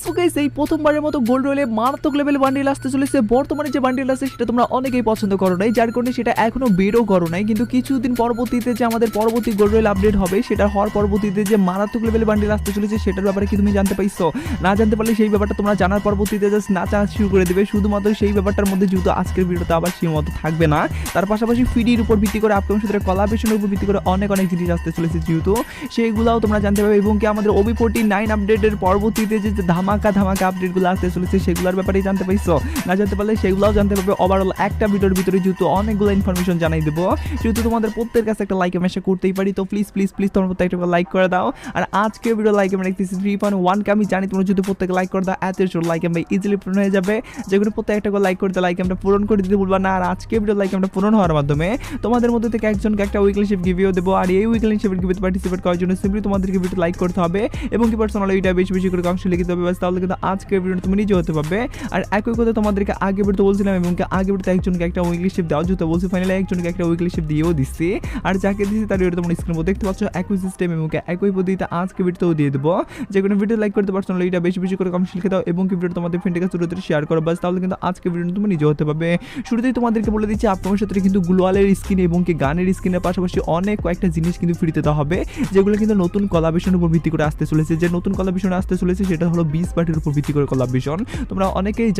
So guys এই প্রথমবারের মতো গোল্ড রয়েলে মারাত্মক লেভেল বান্ডিল আসতে চলেছে। বর্তমানে যে বান্ডিল আছে সেটা তোমরা অনেকেই পছন্দ করো নাই, যার কারণে সেটা এখনো বেরও করো নাই। কিন্তু কিছুদিন পরবর্তীতে যে আমাদের পরবর্তী গোল্ড রয়েল আপডেট হবে, সেটা হওয়ার পরবর্তীতে যে মারাত্মক লেভেল বান্ডিল আসতে চলেছে সেটার ব্যাপারে কি তুমি জানতে পাইছো? না জানতে পারলে সেই ব্যাপারটা তোমরা জানার পরবর্তীতে জাস্ট নাচা শুরু করে দেবে। শুধুমাত্র সেই ব্যাপারটার মধ্যে যেহেতু আজকের ভিডিওতে আবার সীমাবদ্ধ থাকবে না, তার পাশাপাশি ফিডির উপর ভিত্তি করে আপকামিং সাথে কোলাবরেশনের উপর ভিত্তি করে অনেক জিনিস আসতে চলেছে, যেহেতু সেইগুলাও তোমরা জানতে পারবে। এবং কি আমাদের OB49 আপডেটের পরবর্তীতে যে ধামাকা আপডেটগুলো আসতে চলেছে সেগুলোর ব্যাপারেই জানতে পাইছো। না জানতে পারলে সেগুলোও জানতে পারবে। ওভারঅল একটা ভিডিওর ভিতরে যেহেতু অনেকগুলো ইনফরমেশন জানাই দেবো, যেহেতু তোমাদের প্রত্যেকের কাছে একটা লাইক আমি আশা করতেই পারি। তো প্লিজ তোমার প্রত্যেকটা লাইক করে দাও। আর আজকে ভিডিও লাইক আমি রাখতেছি 3.1 কে। আমি জানি তোমরা যদি প্রত্যেকে লাইক করে দাও, এত লাইক আমি ইজিলি পূরণ হয়ে যাবে। যেগুলো প্রত্যেকটা লাইক করতে লাইক আমরা পূরণ করে দিতে ভুলবা না। আর আজকে ভিডিও লাইক আমরা পূরণ হওয়ার মাধ্যমে তোমাদের মধ্যে থেকে একজনকে একটা উইকলি শিপ গিভিও দেবো। আর এই উইকলি শিপের গিভিতে পার্টিসিপেট করার জন্য সিম্পলি তোমাদেরকে ভিডিও লাইক করতে হবে এবং কি পার্সোনালি এটা বেশি করে কমেন্টে লিখতে হবে। বাস তাহলে কিন্তু আজকের ভিডিও তুমি নিজে হতে পারবে। আর একই কথা তোমাদেরকে আগে ভিডিওতে বলছিলাম এবং কি আগে ভিডিওতে একজনকে একটা উইকলি শিপ দেওয়া যেহেতু বলছি, ফাইনালি একজনকে একটা উইকলি শিপ দিয়েও দিচ্ছি। আর যাকে দিচ্ছি তার ভিডিও তোমরা স্ক্রিনে দেখতে পাচ্ছ একই সিস্টেম এবং একই পদ্ধতিতে আজকে ভিডিওতেও দিয়ে দেবো। যে কোনো ভিডিও লাইক করতে পার্সোনালি এটা বেশি করে কমেন্টে লিখে দাও এবং কি ভিডিও তোমাদের ফ্রেন্ডের কাছে দ্রুত শেয়ার করো। বাস তাহলে কিন্তু আজকে ভিডিও তুমি নিজে হতে পারবে। শুরুতেই তোমাদেরকে বলে দিচ্ছি আপনার সাথে কিন্তু গ্লোয়ালের স্কিন এবং কি গানের স্কিনের পাশাপাশি অনেক কয়েকটা জিনিস কিন্তু ফ্রিতে দেওয়া হবে, যেগুলো কিন্তু নতুন কোলাবরেশনের উপর ভিত্তি করে আসতে চলেছে। যে নতুন কোলাবরেশন আসতে চলেছে সেটা হলো বিচ পার্টির উপর ভিত্তি করে কোলাবরেশন। তোমরা অনেকেই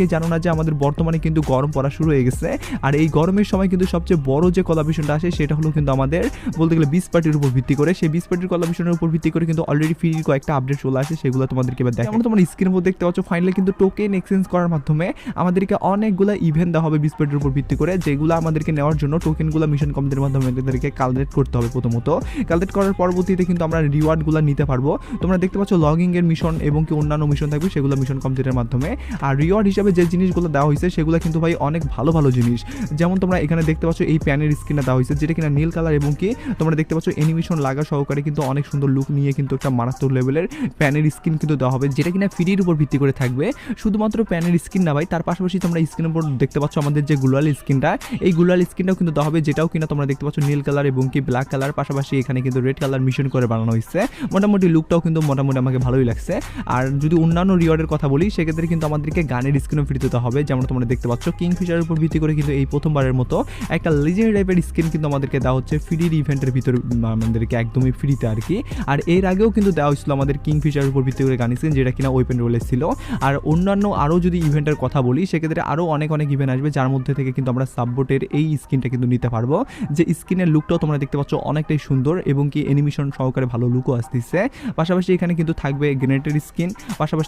জানো না যে আমাদের বর্তমানে কিন্তু গরম পড়া শুরু হয়ে গেছে। আর এই গরমের সময় কিন্তু সবচেয়ে বড় যে কোলাবরেশনটা আসে সেটা হলো কিন্তু আমাদের বলতে গেলে বিচ পার্টির উপর ভিত্তি করে। সেই বিচ পার্টির কোলাবরেশনের উপর ভিত্তি করে কিন্তু অলরেডি ফ্রি কয়েকটা আপডেট চলে আসে, সেগুলো তোমাদেরকে এবার দেখো। তোমরা স্ক্রিনের উপর দেখতে পাচ্ছ ফাইনালি কিন্তু টোকেন এক্সচেঞ্জ করার মাধ্যমে আমাদেরকে অনেকগুলো ইভেন্ট দেওয়া হবে বিচ পার্টির উপর ভিত্তি করে, যেগুলো আমাদেরকে নেওয়ার জন্য টোকেনগুলো মিশন কমপ্লিটের মাধ্যমে আমাদেরকে কালেক্ট করতে হবে। প্রথমত কালেক্ট করার পরবর্তীতে কিন্তু আমরা রিওয়ার্ডগুলো নিতে পারবো। তোমরা দেখতে পাচ্ছ লগিং এর মিশন এবং কি অন্যান্য মিশন থাকবে, সেগুলো মিশন কমপ্লিটের মাধ্যমে। আর রিওয়ার্ড হিসাবে যে জিনিসগুলো দেওয়া হয়েছে সেগুলো কিন্তু ভাই অনেক ভালো জিনিস। যেমন তোমরা এখানে দেখতে পাচ্ছ এই প্যানের স্কিনটা দেওয়া হয়েছে, যেটা কিনা নীল কালার এবং কি তোমরা দেখতে পাচ্ছ অ্যানিমেশন লাগা সহকারে কিন্তু অনেক সুন্দর লুক নিয়ে কিন্তু একটা মারাত্মক লেভেলের প্যানের স্কিন কিন্তু দেওয়া হবে, যেটা কিনা ফ্রির উপর ভিত্তি করে থাকবে। শুধুমাত্র প্যানের স্কিন না ভাই, তার পাশাপাশি তোমরা স্ক্রিনের উপর দেখতে পাচ্ছ আমাদের যে গ্লোয়াল স্কিনটা, এই গ্লোয়াল স্কিনটাও কিন্তু দেওয়া হবে, যেটাও কিনা তোমরা দেখতে পাচ্ছ নীল কালার এবং কি ব্ল্যাক কালার, পাশাপাশি এখানে কিন্তু রেড কালার মিশন করে বানানো হয়েছে। মোটামুটি লুকটাও কিন্তু মোটামুটি আমাকে ভালোই লাগছে। আর যদি অন্যান্য রিওয়ার্ডের কথা বলি, সেক্ষেত্রে কিন্তু আমাদেরকে গানের স্কিনও ফ্রি দিতে হবে। যেমন তোমরা দেখতে পাচ্ছ কিংফিশারের উপর ভিত্তি করে কিন্তু এই প্রথমবারের মতো একটা লিজেন্ডারি টাইপের স্কিন কিন্তু আমাদেরকে দেওয়া হচ্ছে ফ্রির ইভেন্টের ভিতরে, আমাদেরকে একদমই ফ্রিতে আর কি। আর এর আগেও কিন্তু দেওয়া হয়েছিল আমাদের কিংফিশারের উপর ভিত্তি করে গান স্কিন, যেটা কিনা ওপেন রোলে ছিল। আর অন্যান্য আরও যদি ইভেন্টের কথা বলি, সেক্ষেত্রে আরও অনেক ইভেন্ট আসবে, যার মধ্যে থেকে কিন্তু আমরা সাববোটের এই স্কিনটা কিন্তু নিতে পারবো। যে স্কিনের লুকটাও তোমরা দেখতে পাচ্ছ অনেকটাই সুন্দর এবং কি অ্যানিমেশন সহকারে ভালো লুকও আসতেছে। পাশাপাশি এখানে কিন্তু থাকবে গ্রেনেটের স্কিন, পাশাপাশি